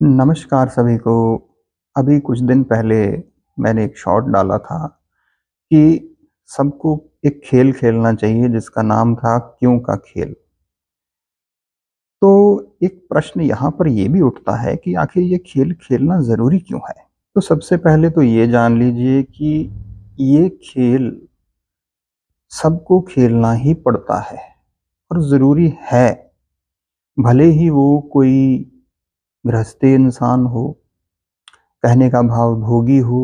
नमस्कार सभी को। अभी कुछ दिन पहले मैंने एक शॉर्ट डाला था कि सबको एक खेल खेलना चाहिए जिसका नाम था क्यों का खेल। तो एक प्रश्न यहाँ पर ये भी उठता है कि आखिर ये खेल खेलना ज़रूरी क्यों है? तो सबसे पहले तो ये जान लीजिए कि ये खेल सबको खेलना ही पड़ता है और ज़रूरी है। भले ही वो कोई गृहस्थ इंसान हो, कहने का भाव भोगी हो,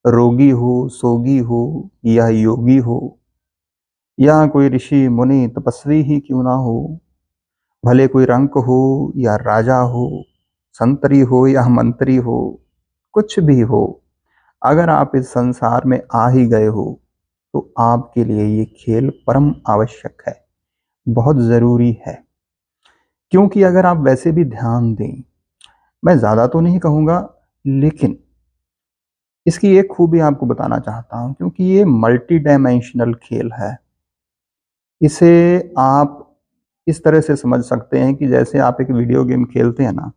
रोगी हो, सोगी हो या योगी हो या कोई ऋषि मुनि तपस्वी ही क्यों ना हो, भले कोई रंक हो या राजा हो, संतरी हो या मंत्री हो, कुछ भी हो, अगर आप इस संसार में आ ही गए हो तो आपके लिए ये खेल परम आवश्यक है, बहुत जरूरी है। क्योंकि अगर आप वैसे भी ध्यान दें, मैं ज्यादा तो नहीं कहूंगा, लेकिन इसकी एक खूबी आपको बताना चाहता हूं, क्योंकि ये मल्टी डायमेंशनल खेल है। इसे आप इस तरह से समझ सकते हैं कि जैसे आप एक वीडियो गेम खेलते हैं ना,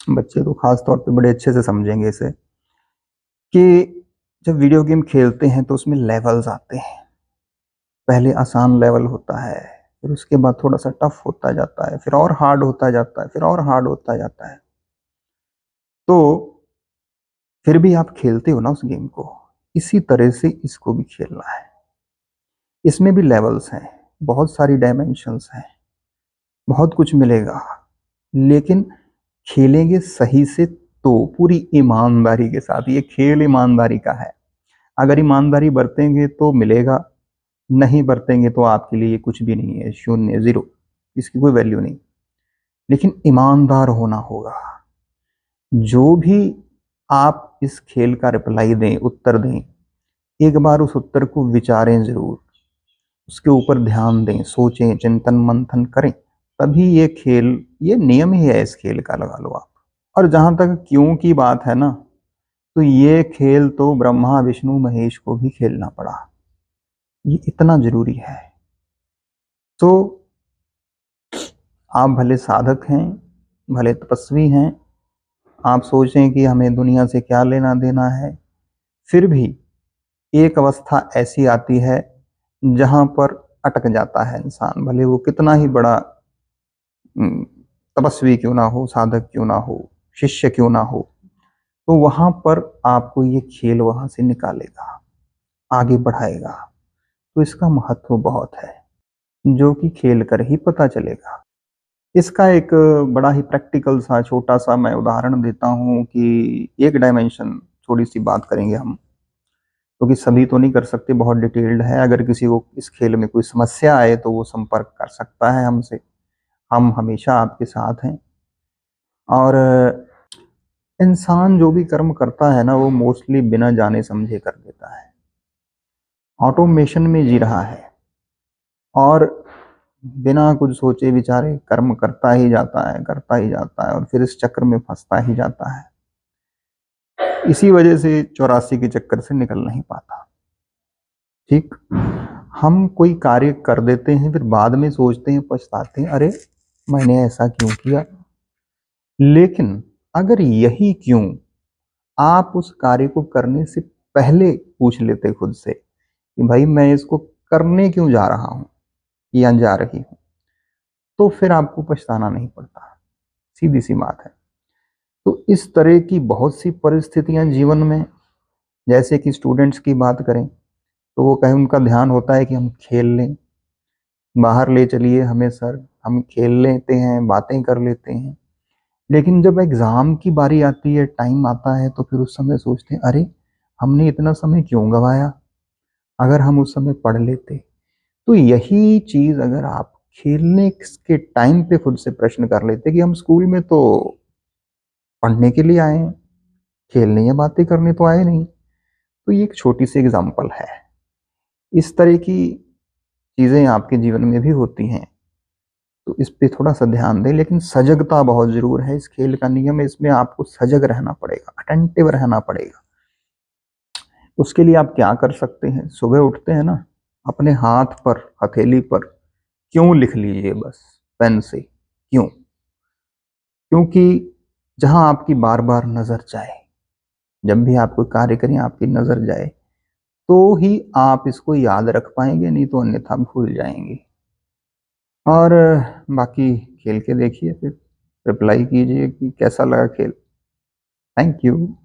बच्चे तो खास तौर पे बड़े अच्छे से समझेंगे इसे, कि जब वीडियो गेम खेलते हैं तो उसमें लेवल्स आते हैं। पहले आसान लेवल होता है, फिर उसके बाद थोड़ा सा टफ होता जाता है, फिर और हार्ड होता जाता है, फिर और हार्ड होता जाता है। तो फिर भी आप खेलते हो ना उस गेम को, इसी तरह से इसको भी खेलना है। इसमें भी लेवल्स हैं, बहुत सारी डायमेंशंस हैं, बहुत कुछ मिलेगा, लेकिन खेलेंगे सही से तो पूरी ईमानदारी के साथ। ये खेल ईमानदारी का है। अगर ईमानदारी बरतेंगे तो मिलेगा, नहीं बरतेंगे तो आपके लिए कुछ भी नहीं है, शून्य, जीरो, इसकी कोई वैल्यू नहीं। लेकिन ईमानदार होना होगा। जो भी आप इस खेल का रिप्लाई दें, उत्तर दें, एक बार उस उत्तर को विचारें जरूर, उसके ऊपर ध्यान दें, सोचें, चिंतन मंथन करें, तभी ये खेल, ये नियम ही है इस खेल का, लगा लो आप। और जहां तक क्यों की बात है ना, तो ये खेल तो ब्रह्मा विष्णु महेश को भी खेलना पड़ा, ये इतना जरूरी है। तो आप भले साधक हैं, भले तपस्वी हैं, आप सोचें कि हमें दुनिया से क्या लेना देना है, फिर भी एक अवस्था ऐसी आती है जहां पर अटक जाता है इंसान, भले वो कितना ही बड़ा तपस्वी क्यों ना हो, साधक क्यों ना हो, शिष्य क्यों ना हो। तो वहां पर आपको ये खेल वहां से निकालेगा, आगे बढ़ाएगा। तो इसका महत्व बहुत है, जो कि खेल कर ही पता चलेगा। इसका एक बड़ा ही प्रैक्टिकल सा छोटा सा मैं उदाहरण देता हूँ कि एक डायमेंशन, थोड़ी सी बात करेंगे हम, क्योंकि सभी तो नहीं कर सकते, बहुत डिटेल्ड है। अगर किसी को इस खेल में कोई समस्या आए तो वो संपर्क कर सकता है हमसे, हम हमेशा आपके साथ हैं। और इंसान जो भी कर्म करता है ना, वो मोस्टली बिना जाने समझे कर देता है, ऑटोमेशन में जी रहा है और बिना कुछ सोचे विचारे कर्म करता ही जाता है, करता ही जाता है, और फिर इस चक्र में फंसता ही जाता है। इसी वजह से 84 के चक्कर से निकल नहीं पाता। ठीक, हम कोई कार्य कर देते हैं, फिर बाद में सोचते हैं, पछताते हैं, अरे मैंने ऐसा क्यों किया। लेकिन अगर यही क्यों आप उस कार्य को करने से पहले पूछ लेते खुद से कि भाई मैं इसको करने क्यों जा रहा हूं या जा रही हूं, तो फिर आपको पछताना नहीं पड़ता। सीधी सी बात है। तो इस तरह की बहुत सी परिस्थितियां जीवन में, जैसे कि स्टूडेंट्स की बात करें तो वो कहीं उनका ध्यान होता है कि हम खेल लें, बाहर ले चलिए हमें सर, हम खेल लेते हैं, बातें कर लेते हैं। लेकिन जब एग्जाम की बारी आती है, टाइम आता है, तो फिर उस समय सोचते हैं, अरे हमने इतना समय क्यों गवाया, अगर हम उस समय पढ़ लेते। तो यही चीज अगर आप खेलने के टाइम पे खुद से प्रश्न कर लेते कि हम स्कूल में तो पढ़ने के लिए आए हैं, खेलने या बातें करने तो आए नहीं। तो ये एक छोटी सी एग्जाम्पल है। इस तरह की चीजें आपके जीवन में भी होती हैं, तो इस पे थोड़ा सा ध्यान दें। लेकिन सजगता बहुत जरूर है, इस खेल का नियम है, इसमें आपको सजग रहना पड़ेगा, अटेंटिव रहना पड़ेगा। उसके लिए आप क्या कर सकते हैं, सुबह उठते हैं ना, अपने हाथ पर, हथेली पर क्यों लिख लीजिए बस, पेन से, क्यों। क्योंकि जहां आपकी बार बार नजर जाए, जब भी आप कोई कार्य करें आपकी नजर जाए, तो ही आप इसको याद रख पाएंगे, नहीं तो अन्यथा भूल जाएंगे। और बाकी खेल के देखिए, फिर रिप्लाई कीजिए कि कैसा लगा खेल। Thank you.